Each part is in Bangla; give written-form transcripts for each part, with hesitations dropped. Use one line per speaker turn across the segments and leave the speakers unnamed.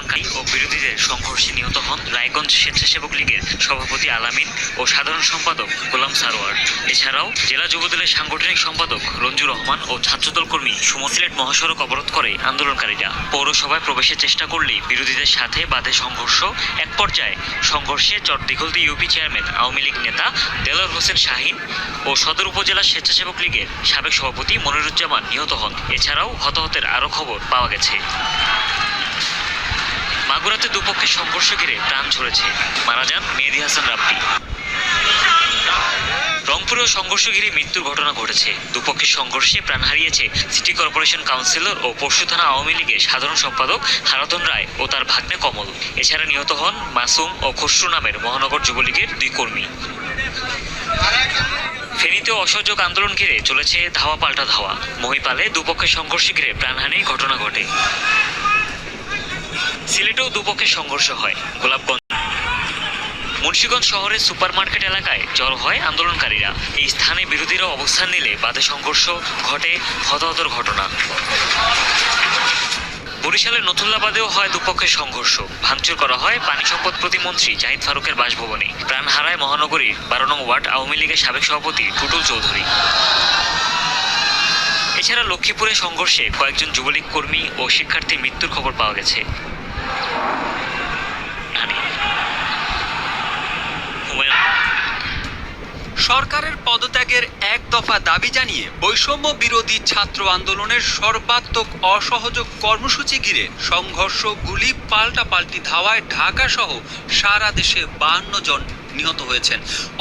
আন্দোলনকারী ও বিরোধীদের সংঘর্ষে নিহত হন রায়গঞ্জ স্বেচ্ছাসেবক লীগের সভাপতি আলামিন ও সাধারণ সম্পাদক গোলাম সারোয়ার। এছাড়াও জেলা যুবদলের সাংগঠনিক সম্পাদক রঞ্জুর রহমান ও ছাত্রদল কর্মী সুমন। সিলেট মহাসড়ক অবরোধ করে আন্দোলনকারীরা। পৌরসভায় প্রবেশের চেষ্টা করলেই বিরোধীদের সাথে বাধে সংঘর্ষ। এক পর্যায়ে সংঘর্ষে চরদিঘলদি ইউপি চেয়ারম্যান আওয়ামী লীগ নেতা দেলোয়ার হোসেন শাহীন ও সদর উপজেলা স্বেচ্ছাসেবক লীগের সাবেক সভাপতি মনিরুজ্জামান নিহত হন। এছাড়াও হতাহতের আরও খবর পাওয়া গেছে। মাগুরাতে দুপক্ষের সংঘর্ষ ঘিরে প্রাণ ঝরেছে, মারা যান মেহেদী হাসান রাব্বি। রংপুরেও সংঘর্ষ ঘিরে মৃত্যুর ঘটনা ঘটেছে। দুপক্ষের সংঘর্ষে প্রাণ হারিয়েছে সিটি কর্পোরেশন কাউন্সিলর ও পরশু থানা আওয়ামী লীগের সাধারণ সম্পাদক হারাধন রায় ও তার ভাগ্নে কমল। এছাড়া নিহত হন মাসুম ও খসরু নামের মহানগর যুবলীগের 2 কর্মী। ফেনীতেও অসহযোগ আন্দোলন ঘিরে চলেছে ধাওয়া পাল্টা ধাওয়া। মহিপালে দুপক্ষের সংঘর্ষ ঘিরে প্রাণহানির ঘটনা ঘটে। সিলেটেও দুপক্ষের সংঘর্ষ হয়। গোলাপগঞ্জ মুন্সিগঞ্জ শহরের সুপারমার্কেট এলাকায় জড়ো হয় আন্দোলনকারীরা। এই স্থানে বিরোধীরা অবস্থান নিলে বাদে সংঘর্ষ ঘটে, হতাহতের ঘটনা। বরিশালের নথুল্লাবাদেও হয় দুপক্ষের সংঘর্ষ। ভাঙচুর করা হয় পানি সম্পদ প্রতিমন্ত্রী জাহিদ ফারুকের বাসভবনে। প্রাণ হারায় মহানগরীর 12 নং ওয়ার্ড আওয়ামী লীগের সাবেক সভাপতি টুটুল চৌধুরী। এছাড়া লক্ষ্মীপুরে সংঘর্ষে কয়েকজন যুবলীগ কর্মী ও শিক্ষার্থীর মৃত্যুর খবর পাওয়া গেছে।
সরকারের পদত্যাগের এক দফা দাবি জানিয়ে বৈষম্য বিরোধী ছাত্র আন্দোলনের সর্বাত্মক অসহযোগ কর্মসূচি ঘিরে সংঘর্ষ, গুলি, পাল্টাপাল্টি ধাওয়ায় ঢাকা সহ সারা দেশে 52 জন নিহত হয়েছেন।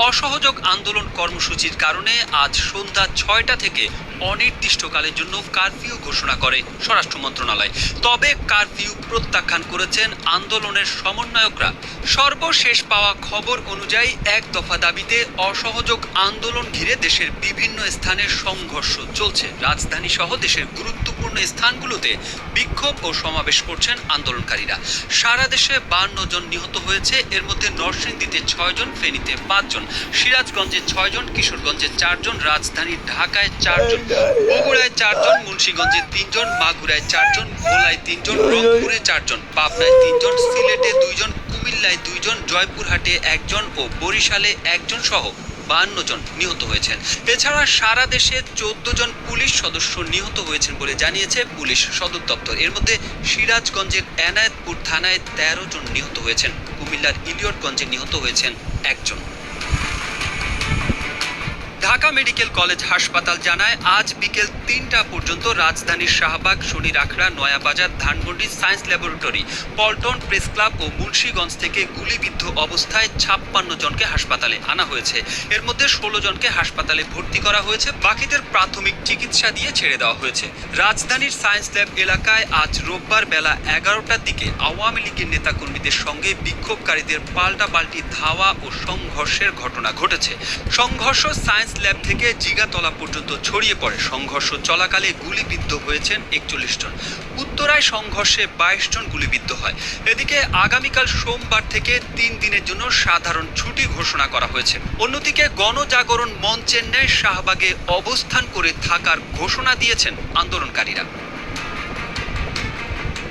অসহযোগ আন্দোলন কর্মসূচির কারণে আজ সন্ধ্যা 6টা থেকে অনির্দিষ্টকালের জন্য কারফিউ ঘোষণা করে স্বরাষ্ট্র মন্ত্রণালয়। তবে কারফিউ প্রত্যাখ্যান করেছেন আন্দোলনের সমন্বয়করা। সর্বশেষ পাওয়া খবর অনুযায়ী এক দফা দাবিতে অসহযোগ আন্দোলন ঘিরে দেশের বিভিন্ন স্থানে সংঘর্ষ চলছে। রাজধানী সহ দেশের গুরুত্বপূর্ণ স্থানগুলোতে বিক্ষোভ ও সমাবেশ করছেন আন্দোলনকারীরা। সারা দেশে 52 জন নিহত হয়েছে। এর মধ্যে নরসিংদীতে 6 জন, ফেনীতে 5 জন, সিরাজগঞ্জে 6 জন, কিশোরগঞ্জে 4 জন, রাজধানী ঢাকায় 4 জন, বগুড়ায় 4 জন, মুন্সিগঞ্জে 3 জন, মাগুরায় 4 জন, ভোলায় 3 জন, রংপুরে 4 জন, পাবনায় 3 জন, সিলেটে 2 জন, কুমিল্লায় 2 জন, জয়পুরহাটে 1 জন ও বরিশালে 1 জন সহ 52 জন নিহত হয়েছেন। এছাড়া সারা দেশে 14 জন পুলিশ সদস্য নিহত হয়েছেন বলে জানিয়েছে পুলিশ সদর দপ্তর। এর মধ্যে সিরাজগঞ্জের এনায়েতপুর থানায় 13 জন নিহত হয়েছেন। কুমিল্লার ইলিয়টগঞ্জে নিহত হয়েছেন 1 জন। ঢাকা মেডিকেল কলেজ হাসপাতাল জানায় আজ বিকেল 3টা পর্যন্ত রাজধানীর Shahbag, Shanir Akhra, Nayabazar, Dhanmondi, Science Laboratory, Paltan, Press Club ও মুন্সিগঞ্জ থেকে গুলিবিদ্ধ অবস্থায় 56 জনকে হাসপাতালে আনা হয়েছে। এর মধ্যে 16 জনকে হাসপাতালে ভর্তি করা হয়েছে, বাকিদের প্রাথমিক চিকিৎসা দিয়ে ছেড়ে দেওয়া হয়েছে। রাজধানীর সায়েন্স ল্যাব এলাকায় আজ রোববার বেলা 11টার দিকে আওয়ামী লীগের নেতাকর্মীদের সঙ্গে বিক্ষোভকারীদের পাল্টাপাল্টি ধাওয়া ও সংঘর্ষের ঘটনা ঘটেছে। সংঘর্ষ সায়েন্স ল্যাব থেকে জিগাতলা পর্যন্ত ছড়িয়ে পড়ে। সংঘর্ষ চলাকালে গুলিবিদ্ধ হয়েছেন 41 জন। উত্তরায় সংঘর্ষে 22 জন গুলিবিদ্ধ হয়। এদিকে আগামীকাল সোমবার থেকে 3 দিনের জন্য সাধারণ ছুটি ঘোষণা করা হয়েছে। অন্যদিকে গণজাগরণ মঞ্চের ন্যায় শাহবাগে অবস্থান করে থাকার ঘোষণা দিয়েছেন আন্দোলনকারীরা।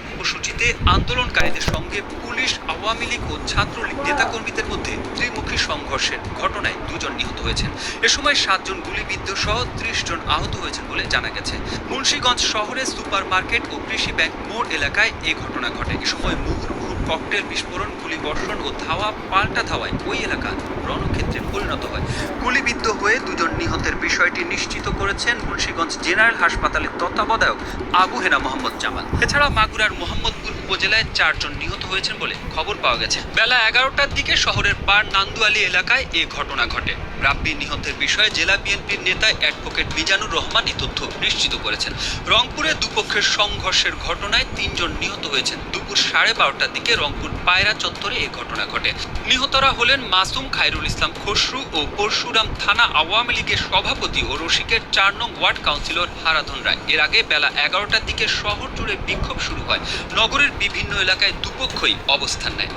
কর্মসূচিতে আন্দোলনকারীদের সঙ্গে পুলিশ, আওয়ামী লীগ ও ছাত্রলীগ নেতাকর্মীদের মধ্যে ত্রিমুখী সংঘর্ষের ঘটনায় 2 জন নিহত হয়েছেন। এ সময় 7 জন গুলিবিদ্ধ সহ 30 জন আহত হয়েছেন বলে জানা গেছে। মুন্সিগঞ্জ শহরের সুপার মার্কেট ও কৃষি ব্যাংক মোড় এলাকায় এই ঘটনা ঘটে। এ সময় মুহুর্মুহু ককটেল বিস্ফোরণ, গুলিবর্ষণ ও ধাওয়া পাল্টা ধাওয়ায় ওই এলাকা রণক্ষেত্রে পরিণত হয়। গুলিবিদ্ধ হয়ে 2 জন নিহতের বিষয়টি নিশ্চিত করেছেন মুন্সিগঞ্জ জেনারেল হাসপাতালের তত্ত্বাবধায়ক আবু হেনা মোহাম্মদ জামাল। এছাড়া মাগুরার মোহাম্মদপুর উপজেলায় 4 জন নিহত হয়েছেন বলে খবর পাওয়া গেছে। বেলা 11টার দিকে শহরের পার নান্দুয়ালি এলাকায় এ ঘটনা ঘটে। রাব্বি নিহতের বিষয়ে জেলা বিএনপির নেতা অ্যাডভোকেট মিজানুর রহমান এই তথ্য নিশ্চিত করেছেন। রংপুরে দুপক্ষের সংঘর্ষের ঘটনায় 3 জন নিহত হয়েছেন। দুপুর 12:30টার দিকে রংপুর পায়রা চত্বরে এই ঘটনা ঘটে। নিহতরা হলেন মাসুম, খায়রুল ইসলাম খসরু ও পরশুরাম থানা আওয়ামী লীগের সভাপতি ও রশিকের 4 নং ওয়ার্ড কাউন্সিলর হারাধন রায়। এর আগে বেলা 11টার দিকে শহর জুড়ে বিক্ষোভ শুরু হয়। নগরের বিভিন্ন এলাকায় দুপক্ষই অবস্থান নেয়।